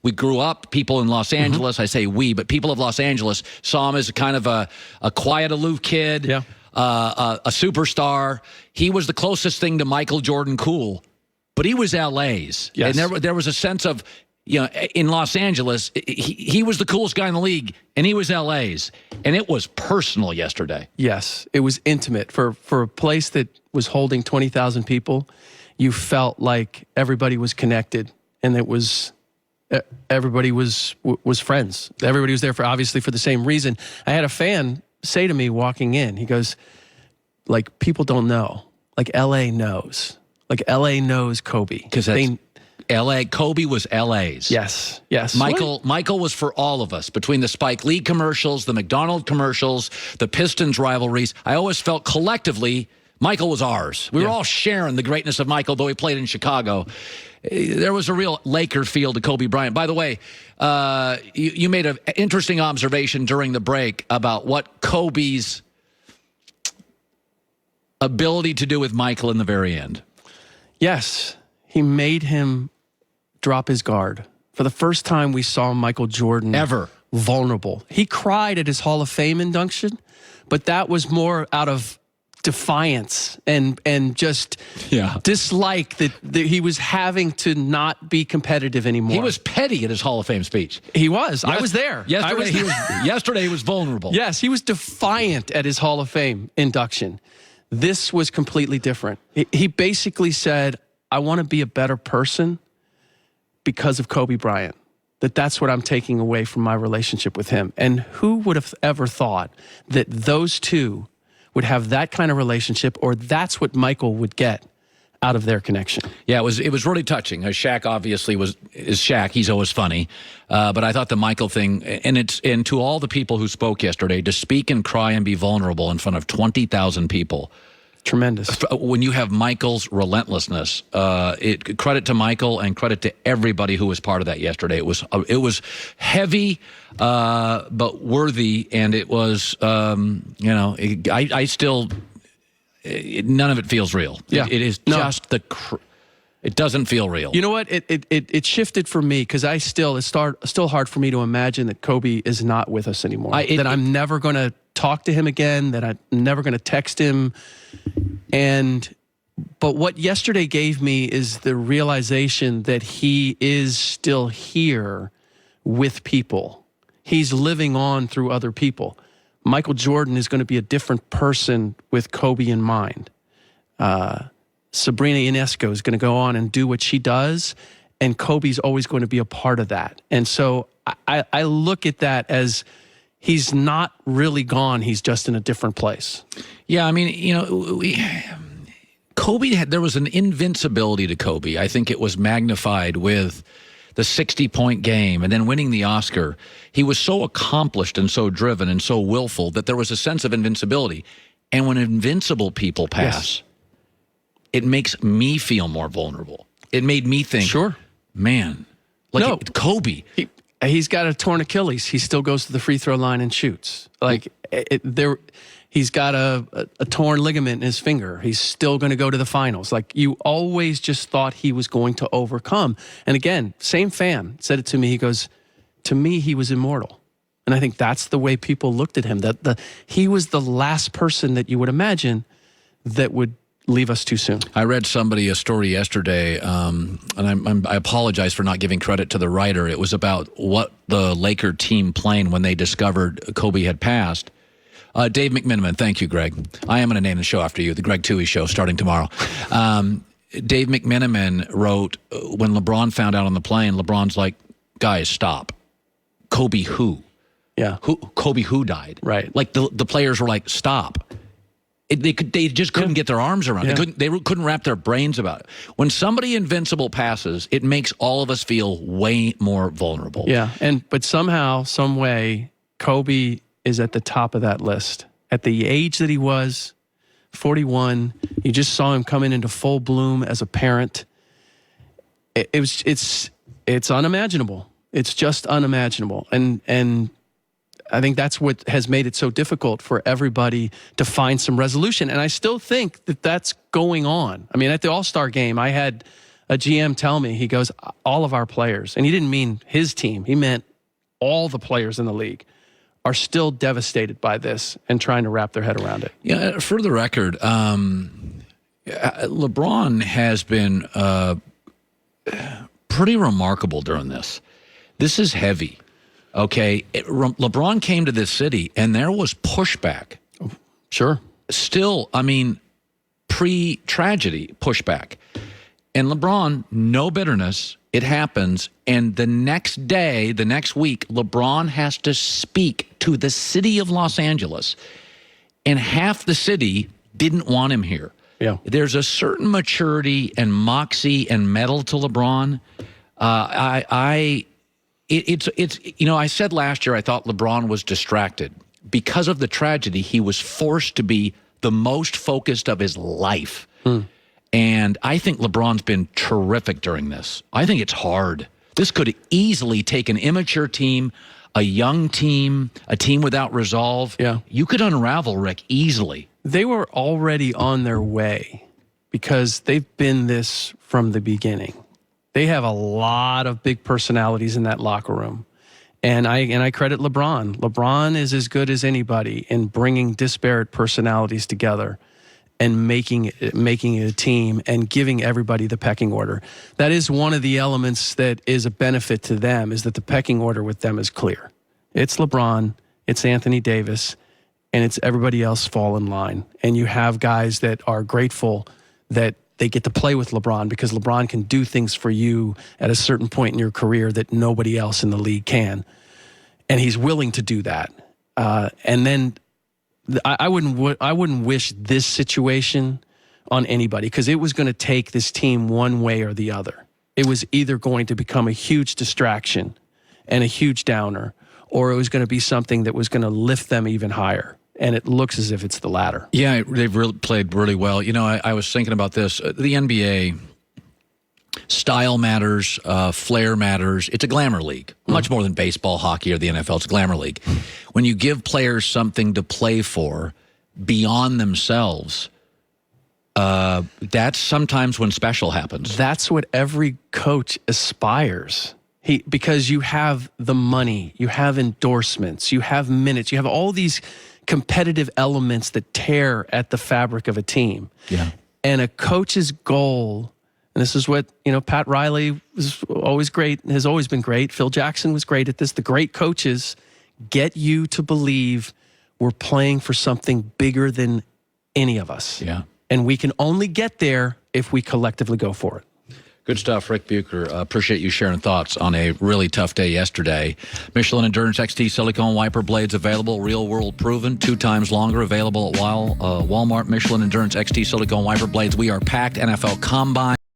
We grew up, people in Los Angeles, I say we, but people of Los Angeles saw him as kind of a quiet, aloof kid, a superstar. He was the closest thing to Michael Jordan cool, but he was LA's. Yes. And there was a sense of, in Los Angeles, he was the coolest guy in the league, and he was LA's. And it was personal yesterday. Yes, it was intimate. For a place that was holding 20,000 people, you felt like everybody was connected, and it was everybody was friends. Everybody was there obviously for the same reason. I had a fan say to me walking in, he goes, like, people don't know. Like, LA knows. Like, LA knows Kobe. Because Kobe was LA's. Yes. Michael was for all of us. Between the Spike Lee commercials, the McDonald's commercials, the Pistons rivalries, I always felt collectively Michael was ours. We were all sharing the greatness of Michael, though he played in Chicago. There was a real Laker feel to Kobe Bryant. By the way, you made an interesting observation during the break about what Kobe's ability to do with Michael in the very end. Yes, he made him drop his guard. For the first time, we saw Michael Jordan ever vulnerable. He cried at his Hall of Fame induction, but that was more out of defiance and just dislike that he was having to not be competitive anymore. He was petty at his Hall of Fame speech. He was. I was there. Yesterday he was vulnerable. Yes, he was defiant at his Hall of Fame induction. This was completely different. He basically said, I want to be a better person because of Kobe Bryant. That's what I'm taking away from my relationship with him. And who would have ever thought that those two would have that kind of relationship, or that's what Michael would get out of their connection? Yeah, it was really touching. Shaq obviously is Shaq. He's always funny. But I thought the Michael thing, and to all the people who spoke yesterday, to speak and cry and be vulnerable in front of 20,000 people. Tremendous. When you have Michael's relentlessness, credit to Michael and credit to everybody who was part of that yesterday. It was heavy, but worthy, and it was I still none of it feels real. Yeah. It is just it doesn't feel real. You know what? It shifted for me because it's still hard for me to imagine that Kobe is not with us anymore. That I'm never going to talk to him again, that I'm never going to text him. But what yesterday gave me is the realization that he is still here with people. He's living on through other people. Michael Jordan is going to be a different person with Kobe in mind. Sabrina Ionesco is going to go on and do what she does, and Kobe's always going to be a part of that. And so I look at that as he's not really gone. He's just in a different place. Yeah, I mean, there was an invincibility to Kobe. I think it was magnified with the 60-point game and then winning the Oscar. He was so accomplished and so driven and so willful that there was a sense of invincibility. And when invincible people pass, it makes me feel more vulnerable. It made me think, man, Kobe. He's got a torn Achilles. He still goes to the free throw line and shoots. He's got a torn ligament in his finger. He's still going to go to the finals. Like, you always just thought he was going to overcome. And again, same fan said it to me. He goes, to me, he was immortal. And I think that's the way people looked at him. He was the last person that you would imagine that would leave us too soon. I read a story yesterday, and I apologize for not giving credit to the writer. It was about what the Laker team planned when they discovered Kobe had passed. Dave McMiniman, thank you, Greg. I am going to name the show after you, the Greg Toohey Show, starting tomorrow. Dave McMiniman wrote, when LeBron found out on the plane, LeBron's like, guys, stop. Kobe who? Yeah. Kobe who died? Right. Like, the players were like, stop. They just couldn't get their arms around it. They couldn't wrap their brains about it. When somebody invincible passes, it makes all of us feel way more vulnerable. Yeah, but somehow, some way, Kobe is at the top of that list. At the age that he was, 41, you just saw him coming into full bloom as a parent. It's unimaginable. It's just unimaginable. And I think that's what has made it so difficult for everybody to find some resolution. And I still think that that's going on. I mean, at the All-Star game, I had a GM tell me, he goes, all of our players, and he didn't mean his team, he meant all the players in the league, are still devastated by this and trying to wrap their head around it. Yeah, for the record, LeBron has been pretty remarkable during this. This is heavy, okay? LeBron came to this city, and there was pushback. Sure. Still, I mean, pre-tragedy pushback. And LeBron, no bitterness. It happens. And the next day, the next week, LeBron has to speak to the city of Los Angeles. And half the city didn't want him here. Yeah. There's a certain maturity and moxie and mettle to LeBron. It's you know, I said last year I thought LeBron was distracted. Because of the tragedy, he was forced to be the most focused of his life. And I think LeBron's been terrific during this. I think it's hard. This could easily take an immature team, a young team, a team without resolve. Yeah. You could unravel, Rick, easily. They were already on their way because they've been this from the beginning. They have a lot of big personalities in that locker room. And I credit LeBron. LeBron is as good as anybody in bringing disparate personalities together and making it a team and giving everybody the pecking order. That is one of the elements that is a benefit to them, is that the pecking order with them is clear. It's LeBron, it's Anthony Davis, and it's everybody else fall in line. And you have guys that are grateful that they get to play with LeBron because LeBron can do things for you at a certain point in your career that nobody else in the league can. And he's willing to do that. And then I wouldn't wish this situation on anybody because it was going to take this team one way or the other. It was either going to become a huge distraction and a huge downer, or it was going to be something that was going to lift them even higher. And it looks as if it's the latter. Yeah, they've really played really well. You know, I was thinking about this. The NBA, style matters, flair matters. It's a glamour league, much more than baseball, hockey, or the NFL. It's a glamour league. When you give players something to play for beyond themselves, that's sometimes when special happens. That's what every coach aspires. Because you have the money, you have endorsements, you have minutes, you have all these competitive elements that tear at the fabric of a team. Yeah. And a coach's goal, and this is what, you know, Pat Riley was always great, has always been great. Phil Jackson was great at this. The great coaches get you to believe we're playing for something bigger than any of us. Yeah. And we can only get there if we collectively go for it. Good stuff, Rick Bucher. Appreciate you sharing thoughts on a really tough day yesterday. Michelin Endurance XT silicone wiper blades available, real world proven, 2 times longer, available at Walmart. Michelin Endurance XT silicone wiper blades. We are packed. NFL Combine